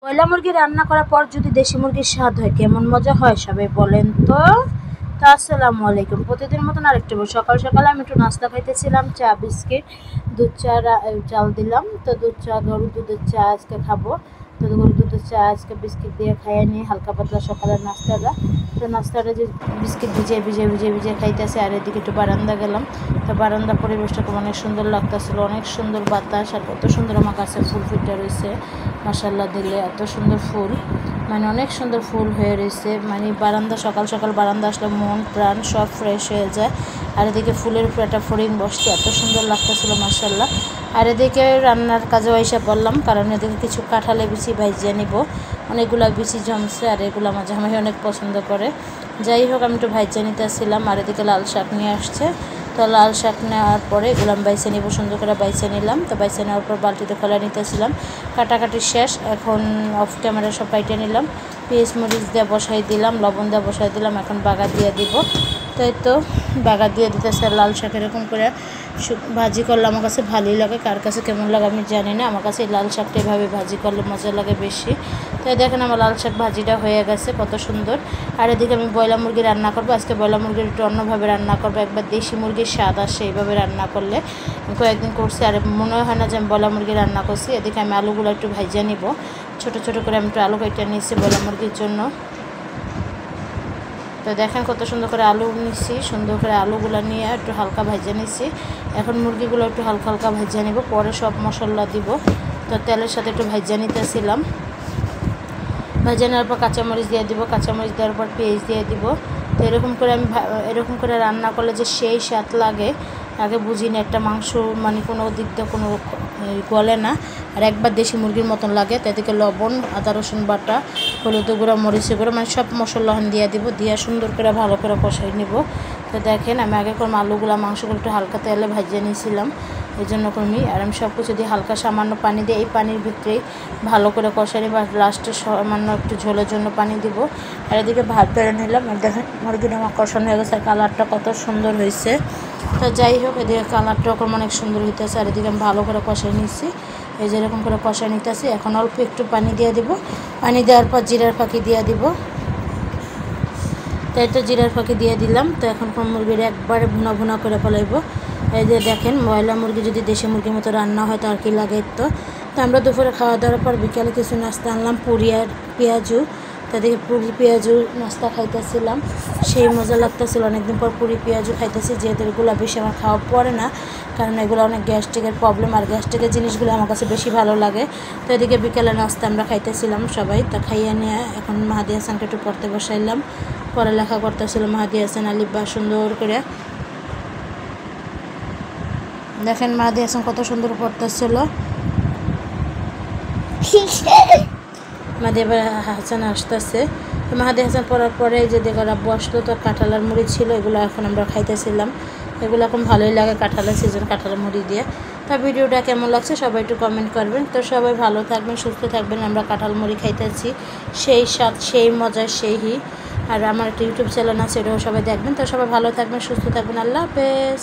Broiler মুরগি রান্না করার পর যদি দেশি মুরগির স্বাদ হয় কেমন মজা হয় সবাই বলেন তো। আসসালামু আলাইকুম। প্রতিদিন মতন আরেকটু সকাল সকালে আমি একটু নাস্তা খাইতেছিলাম, চা বিস্কিট দুধ চা চাল দিলাম। তো দুধ চা গরুর দুধের চা আজকে খাবো। তো গরুর দুধের চা আজকে বিস্কিট দিয়ে খাইয়ে নিই হালকা পাতলা সকালের নাস্তাটা। তো নাস্তাটা যে বিস্কিট ভিজিয়ে খাইতেছে। আর এদিকে একটু বারান্দা গেলাম। তো বারান্দা পরিবেশটা অনেক সুন্দর লাগতেছিল, অনেক সুন্দর বাতাস আর কত সুন্দর আমার কাছে ফুল ফুটে রয়েছে মাশাআল্লাহ দিলে। এত সুন্দর ফুল, মানে অনেক সুন্দর ফুল হয়ে রয়েছে। মানে বারান্দা সকাল সকাল বারান্দা আসলে মন প্রাণ সব ফ্রেশ হয়ে যায়। আর এদিকে ফুলের উপরে একটা ফড়িং বসছে, এত সুন্দর লাগতেছিল মাশাআল্লাহ। আর এদিকে রান্নার কাজেও এসে বললাম, কারণ এদিকে কিছু কাঁঠালে বিচি ভাইজিয়ে নিব। অনেকগুলো বিচি জমছে আর এগুলো আমার জামাই অনেক পছন্দ করে। যাই হোক আমি একটু ভাইজিয়ে নিতেছিলাম। আর এদিকে লাল শাক নিয়ে আসছে। তো লাল শাক নেওয়ার পরে এগুলো আমি বাইছে নিব, সুন্দর করে বাইছে নিলাম। তো বাইছে নেওয়ার পর বালতিতে খোলা নিতেছিলাম। কাটাকাটি শেষ, এখন অফ ক্যামেরা সব পাইটে নিলাম। পেঁয়াজ মরিচ দিয়ে বসাই দিলাম, লবণ দিয়ে বসাই দিলাম। এখন বাগার দিয়ে দিব। তাই তো বাগার দিয়ে দিতেছে। লাল শাক এরকম করে ভাজি করলে আমার কাছে ভালোই লাগে, কার কাছে কেমন লাগে আমি জানি না। আমার কাছে এই লাল শাকটা এভাবে ভাজি করলে মজা লাগে বেশি। তাই দেখেন আমার লাল শাক ভাজিটা হয়ে গেছে, কত সুন্দর। আর এদিকে আমি ব্রয়লার মুরগি রান্না করবো। আজকে ব্রয়লার মুরগির একটু অন্যভাবে রান্না করবো, একবার দেশি মুরগির স্বাদ আসে এইভাবে রান্না করলে। কয়েকদিন করছি আর মনে হয় না যে আমি ব্রয়লার মুরগি রান্না করছি। এদিকে আমি আলুগুলো একটু ভাজিয়ে নিব। ছোটো ছোটো করে আমি একটু আলু কেটে নিয়েছি ব্রয়লার মুরগির জন্য। তো দেখেন কত সুন্দর করে আলু নিচ্ছি, সুন্দর করে আলুগুলো নিয়ে একটু হালকা ভেজে নিচ্ছি। এখন মুরগিগুলো একটু হালকা হালকা ভেজে নিব, পরে সব মশলা দিব। তো তেলের সাথে একটু ভেজে নিতেছিলাম। ভেজে নেওয়ার পর কাঁচামরিচ দিয়ে দিব, কাঁচামরিচ দেওয়ার পর পেঁয়াজ দিয়ে দিব। তো এরকম করে আমি এরকম করে রান্না করলে যে সেই স্বাদ লাগে আগে বুঝি না। একটা মাংস মানে কোনো দিক দিয়ে কোনো গলে না, আর একবার দেশি মুরগির মতন লাগে। তাদেরকে লবণ, আদা রসুন বাটা, হলুদ গুঁড়ো, মরিচের গুঁড়ো, মানে সব মশলা দিয়ে দিব, দিয়ে সুন্দর করে ভালো করে কষাই নিব। তো দেখেন আমি আগে করে আলুগুলো মাংসগুলো একটু হালকা তেলে ভাজিয়ে নিয়েছিলাম, এই জন্য কর্মী। আর আমি সব কিছু দিয়ে হালকা সামান্য পানি দিয়ে এই পানির ভিতরেই ভালো করে কষাই নিব। আর লাস্টে সামান্য একটু ঝোলের জন্য পানি দিব। আর এদিকে ভাত বেড়ে নিলাম। দেখেন মুরগিটা আমার কষানো হয়ে গেছে, আর কালারটা কত সুন্দর হয়েছে। তো যাই হোক এদিকে কালারটা ওরকম অনেক সুন্দর হইতেছে। আর এদিকে আমি ভালো করে কষাই নিচ্ছি, এই যে এরকম করে কষাই নিতেছি। এখন অল্প একটু পানি দিয়ে দিব। পানি দেওয়ার পর জিরার ফাঁকি দিয়ে দিব। তাই তো জিরার ফাঁকি দিয়ে দিলাম। তো এখন মুরগির একবারে ভুনা ভুনা করে ফেলাইব। এই যে দেখেন ব্রয়লার মুরগি যদি দেশি মুরগির মতো রান্না হয় তো আর কি লাগে। তো আমরা দুপুরে খাওয়া দাওয়ার পর বিকালে কিছু নাস্তা আনলাম, পুরি আর পেঁয়াজু। তাদেরকে পুরি পেঁয়াজু নাস্তা খাইতেছিলাম, সেই মজা লাগতেছিল। অনেকদিন পর পুরি পেঁয়াজু খাইতেছি, যেহেতু এগুলো বেশি আমার খাওয়া পড়ে না, কারণ এগুলো অনেক গ্যাস্ট্রিকের প্রবলেম, আর গ্যাস্ট্রিকের জিনিসগুলো আমার কাছে বেশি ভালো লাগে। তো এদিকে বিকেলে নাস্তা আমরা খাইতেছিলাম সবাই। তা খাইয়ে নিয়ে এখন মাহাদি হাসানকে একটু পড়তে বসাইলাম, পড়ালেখা করতেছিল মাহাদি হাসান আলিফবা সুন্দর করে। দেখেন মাহাদি হাসান কত সুন্দর পড়তেছিল। মাহাদি হাসান আসতেছে। তো মাহাদি হাসান পড়ার পরে যে দেখো বসলো, তো কাঁঠালের মুড়ি ছিল, এগুলো এখন আমরা খাইতেছিলাম। এগুলো এখন ভালোই লাগে, কাঁঠালের সিজন কাঁঠালের মুড়ি দিয়ে। তা ভিডিওটা কেমন লাগছে সবাই একটু কমেন্ট করবেন। তো সবাই ভালো থাকবেন, সুস্থ থাকবেন। আমরা কাঁঠাল মুড়ি খাইতেছি, সেই স্বাদ, সেই মজা, সেই আর আমার একটা ইউটিউব চ্যানেল আছে, এটাও সবাই দেখবেন। তো সবাই ভালো থাকবেন, সুস্থ থাকবেন। আল্লাহ হাফেজ।